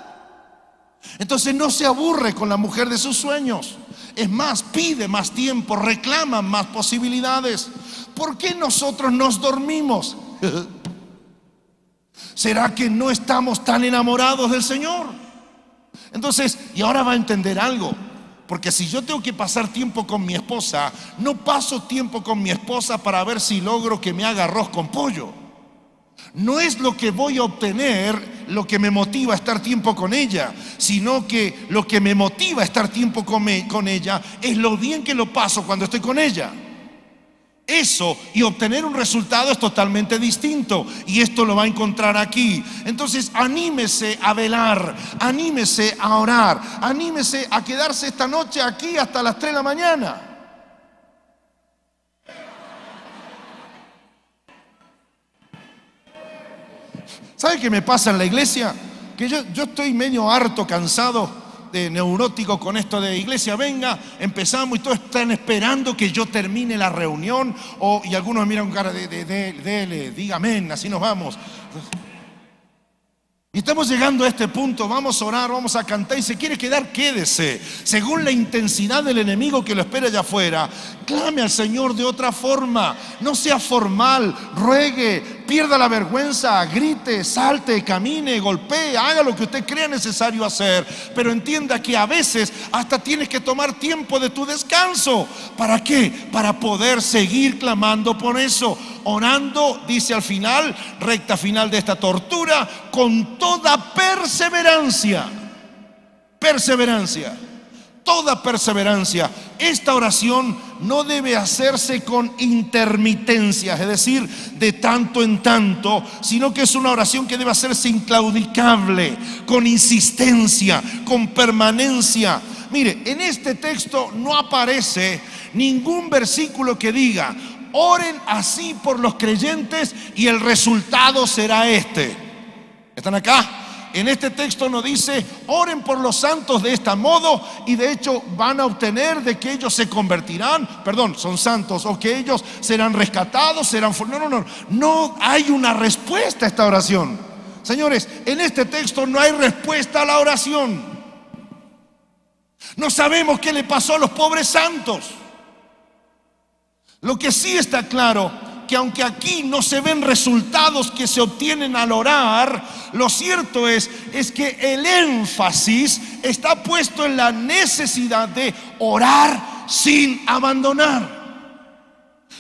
Entonces no se aburre con la mujer de sus sueños. Es más, pide más tiempo, reclama más posibilidades. ¿Por qué nosotros nos dormimos? ¿Será que no estamos tan enamorados del Señor? Entonces, y ahora va a entender algo. Porque si yo tengo que pasar tiempo con mi esposa, no paso tiempo con mi esposa para ver si logro que me haga arroz con pollo. No es lo que voy a obtener lo que me motiva a estar tiempo con ella, sino que lo que me motiva a estar tiempo con ella es lo bien que lo paso cuando estoy con ella. Eso y obtener un resultado es totalmente distinto, y esto lo va a encontrar aquí. Entonces, anímese a velar, anímese a orar, anímese a quedarse esta noche aquí hasta las 3 de la mañana. ¿Sabe qué me pasa en la iglesia? Que yo estoy medio harto, cansado, neurótico con esto de iglesia, venga, empezamos y todos están esperando que yo termine la reunión, y algunos me miran con cara de diga amén, así nos vamos. Y estamos llegando a este punto, vamos a orar, vamos a cantar, y se quiere quedar, quédese. Según la intensidad del enemigo que lo espera allá afuera, clame al Señor de otra forma, no sea formal, ruegue, pierda la vergüenza, grite, salte, camine, golpee, haga lo que usted crea necesario hacer, pero entienda que a veces hasta tienes que tomar tiempo de tu descanso. ¿Para qué? Para poder seguir clamando por eso, orando, dice al final, recta final de esta tortura, con toda perseverancia. Toda perseverancia. Esta oración no debe hacerse con intermitencias, es decir, de tanto en tanto, sino que es una oración que debe hacerse inclaudicable, con insistencia, con permanencia. Mire, en este texto no aparece ningún versículo que diga: oren así por los creyentes y el resultado será este. ¿Están acá? En este texto no dice: oren por los santos de este modo y de hecho van a obtener de que ellos se convertirán, son santos, o que ellos serán rescatados, no hay una respuesta a esta oración. Señores, en este texto no hay respuesta a la oración. No sabemos qué le pasó a los pobres santos. Lo que sí está claro, que aunque aquí no se ven resultados que se obtienen al orar, lo cierto es que el énfasis está puesto en la necesidad de orar sin abandonar.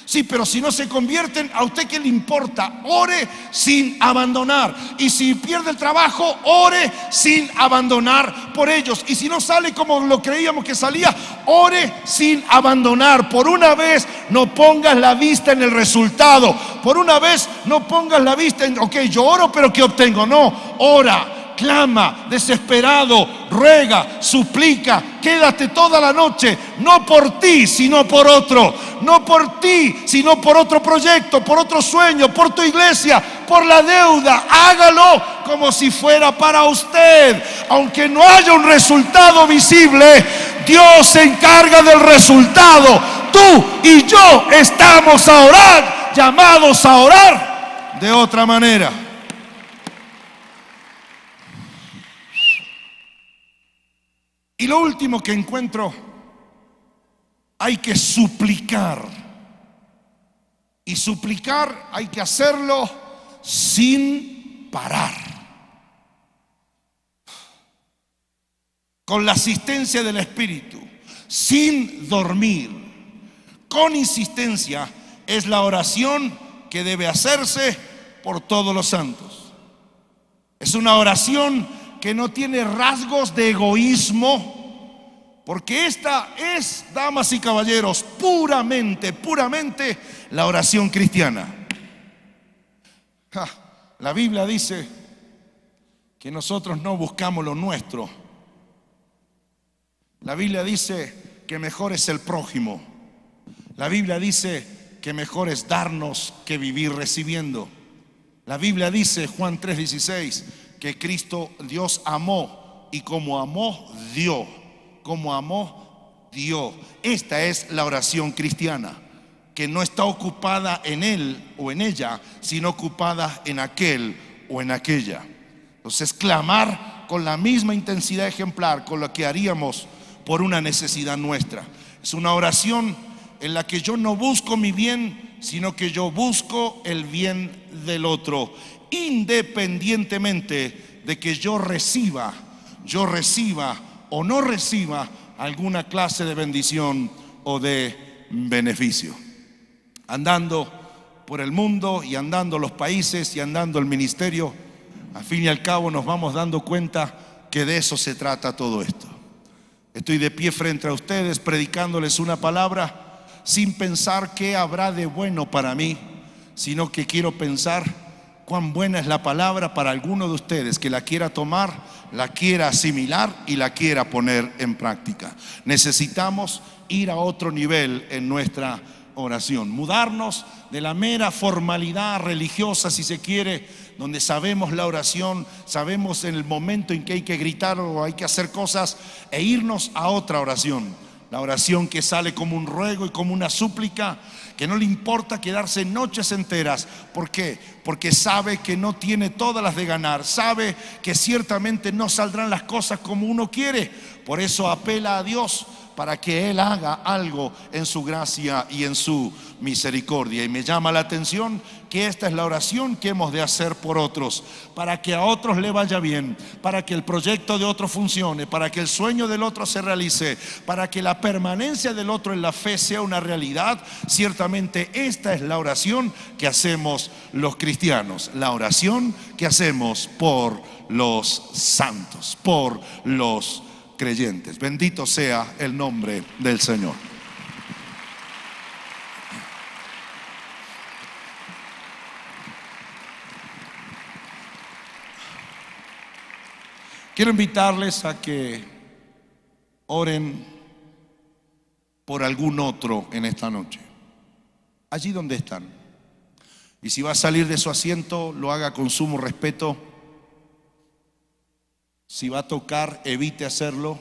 Sí, pero si no se convierten, ¿a usted qué le importa? Ore sin abandonar. Y si pierde el trabajo, ore sin abandonar por ellos. Y si no sale como lo creíamos que salía, ore sin abandonar. Por una vez no pongas la vista en el resultado. Por una vez no pongas la vista en, ok, yo oro, pero ¿qué obtengo? No, ora, clama, desesperado, ruega, suplica. ¿Qué quédate toda la noche, no por ti, sino por otro, no por ti, sino por otro proyecto, por otro sueño, por tu iglesia, por la deuda. Hágalo como si fuera para usted. Aunque no haya un resultado visible, Dios se encarga del resultado. Tú y yo estamos a orar, llamados a orar de otra manera. Y lo último que encuentro, hay que suplicar. Y suplicar hay que hacerlo sin parar. Con la asistencia del Espíritu, sin dormir, con insistencia. Es la oración que debe hacerse por todos los santos. Es una oración que no tiene rasgos de egoísmo, porque esta es, damas y caballeros, puramente la oración cristiana. La Biblia dice que nosotros no buscamos lo nuestro. La Biblia dice que mejor es el prójimo. La Biblia dice que mejor es darnos que vivir recibiendo. La Biblia dice, Juan 3:16, que Cristo, Dios amó, y como amó, dio. Como amó, dio. Esta es la oración cristiana, que no está ocupada en él o en ella, sino ocupada en aquel o en aquella. Entonces, clamar con la misma intensidad ejemplar con la que haríamos por una necesidad nuestra. Es una oración en la que yo no busco mi bien, sino que yo busco el bien del otro, independientemente de que yo reciba o no reciba alguna clase de bendición o de beneficio. Andando por el mundo y andando los países y andando el ministerio, al fin y al cabo nos vamos dando cuenta que de eso se trata todo esto. Estoy de pie frente a ustedes predicándoles una palabra sin pensar qué habrá de bueno para mí, sino que quiero pensar cuán buena es la palabra para alguno de ustedes que la quiera tomar, la quiera asimilar y la quiera poner en práctica. Necesitamos ir a otro nivel en nuestra oración, mudarnos de la mera formalidad religiosa, si se quiere, donde sabemos la oración, sabemos en el momento en que hay que gritar o hay que hacer cosas, e irnos a otra oración. La oración que sale como un ruego y como una súplica, que no le importa quedarse noches enteras. ¿Por qué? Porque sabe que no tiene todas las de ganar, sabe que ciertamente no saldrán las cosas como uno quiere. Por eso apela a Dios para que Él haga algo en su gracia y en su misericordia. Y me llama la atención que esta es la oración que hemos de hacer por otros, para que a otros le vaya bien, para que el proyecto de otro funcione, para que el sueño del otro se realice, para que la permanencia del otro en la fe sea una realidad. Ciertamente esta es la oración que hacemos los cristianos, la oración que hacemos por los santos, por los creyentes. Bendito sea el nombre del Señor. Quiero invitarles a que oren por algún otro en esta noche, allí donde están. Y si va a salir de su asiento, lo haga con sumo respeto. Si va a tocar, evite hacerlo.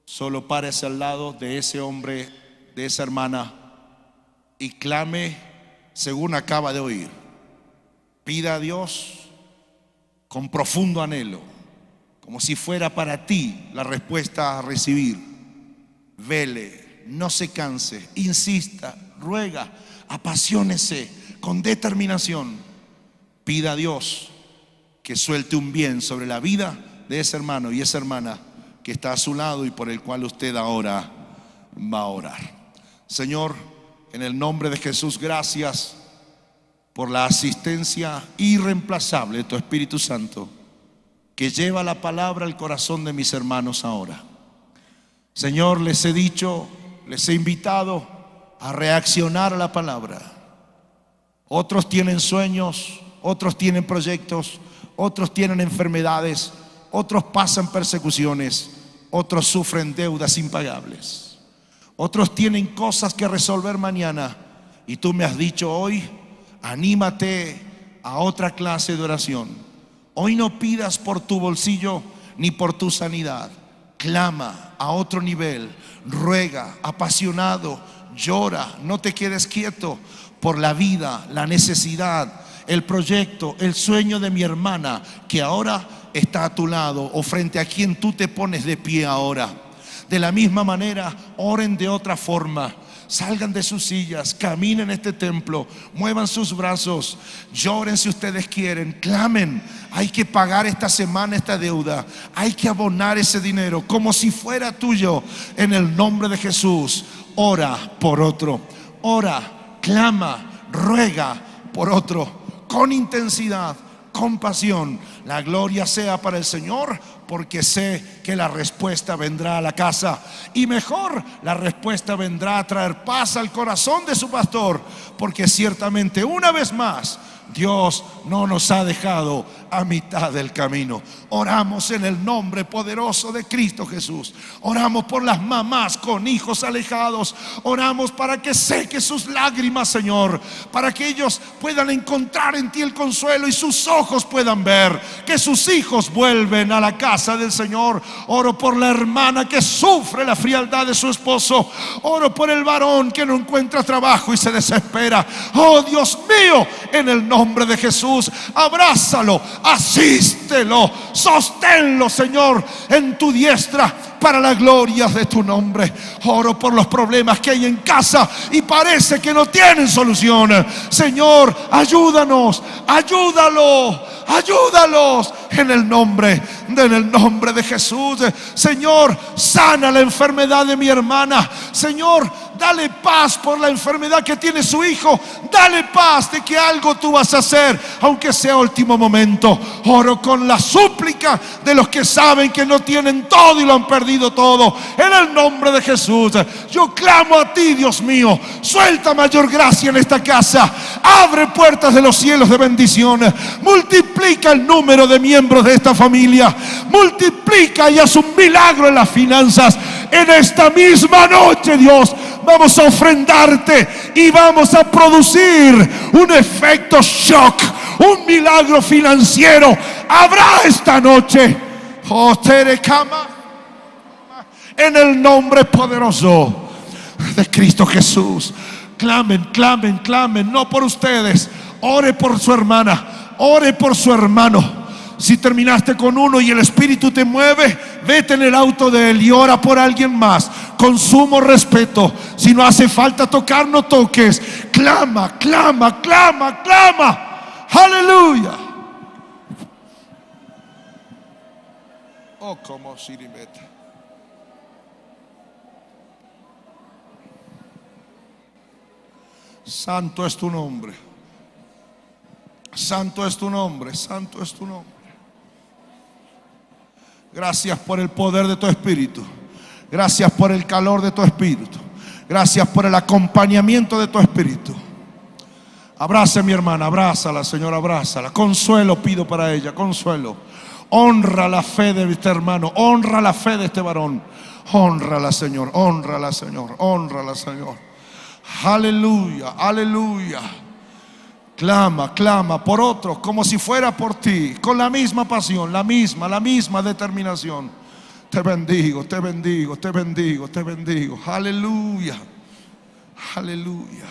Solo párese al lado de ese hombre, de esa hermana, y clame según acaba de oír. Pida a Dios con profundo anhelo, como si fuera para ti la respuesta a recibir. Vele, no se canse, insista, ruega, apasionese con determinación. Pida a Dios que suelte un bien sobre la vida de ese hermano y esa hermana que está a su lado y por el cual usted ahora va a orar. Señor, en el nombre de Jesús, gracias por la asistencia irreemplazable de tu Espíritu Santo, que lleva la palabra al corazón de mis hermanos ahora. Señor, les he dicho, les he invitado a reaccionar a la palabra. Otros tienen sueños, otros tienen proyectos, otros tienen enfermedades, otros pasan persecuciones, Otros sufren deudas impagables. Otros tienen cosas que resolver mañana. Y tú me has dicho hoy, anímate a otra clase de oración. Hoy no pidas por tu bolsillo ni por tu sanidad. Clama a otro nivel, ruega, apasionado, llora, no te quedes quieto por la vida, la necesidad, el proyecto, el sueño de mi hermana que ahora está a tu lado o frente a quien tú te pones de pie ahora. De la misma manera, oren de otra forma. Salgan de sus sillas, caminen este templo, muevan sus brazos, lloren si ustedes quieren, clamen. Hay que pagar esta semana esta deuda, hay que abonar ese dinero como si fuera tuyo. En el nombre de Jesús, ora por otro, ora, clama, ruega por otro, con intensidad, con pasión. La gloria sea para el Señor, porque sé que la respuesta vendrá a la casa, y mejor, la respuesta vendrá a traer paz al corazón de su pastor, porque ciertamente una vez más Dios no nos ha dejado a mitad del camino. Oramos en el nombre poderoso de Cristo Jesús. Oramos por las mamás con hijos alejados. Oramos para que seque sus lágrimas, Señor, para que ellos puedan encontrar en ti el consuelo y sus ojos puedan ver que sus hijos vuelven a la casa del Señor. Oro por la hermana que sufre la frialdad de su esposo. Oro por el varón que no encuentra trabajo y se desespera. Oh Dios mío, en el nombre de Jesús, abrázalo, asístelo, sosténlo, Señor, en tu diestra, para la gloria de tu nombre. Oro por los problemas que hay en casa y parece que no tienen solución. Señor, ayúdanos, ayúdalos en el nombre de Jesús. Señor, sana la enfermedad de mi hermana. Señor, dale paz por la enfermedad que tiene su hijo. Dale paz de que algo tú vas a hacer, aunque sea último momento. Oro con la súplica de los que saben que no tienen todo y lo han perdido todo. En el nombre de Jesús, yo clamo a ti, Dios mío. Suelta mayor gracia en esta casa. Abre puertas de los cielos de bendición. Multiplica el número de miembros de esta familia. Multiplica y haz un milagro en las finanzas. En esta misma noche, Dios, vamos a ofrendarte y vamos a producir un efecto shock, un milagro financiero. Habrá esta noche. Oh, Terecama, en el nombre poderoso de Cristo Jesús. Clamen, clamen, clamen, no por ustedes. Ore por su hermana, ore por su hermano. Si terminaste con uno y el Espíritu te mueve, vete en el auto de él y ora por alguien más con sumo respeto. Si no hace falta tocar, no toques. Clama, clama, clama, clama. Aleluya. Oh, como sirimeta. Santo es tu nombre. Santo es tu nombre. Santo es tu nombre. Gracias por el poder de tu Espíritu. Gracias por el calor de tu Espíritu. Gracias por el acompañamiento de tu Espíritu. Abraza a mi hermana, abrázala, Señor, abrázala. Consuelo pido para ella, consuelo. Honra la fe de este hermano, honra la fe de este varón. Honrala, Señor, honrala, Señor, honrala, Señor. Aleluya, aleluya. Clama, clama por otros como si fuera por ti, con la misma pasión, la misma determinación. Te bendigo, te bendigo, te bendigo, te bendigo. Aleluya, aleluya.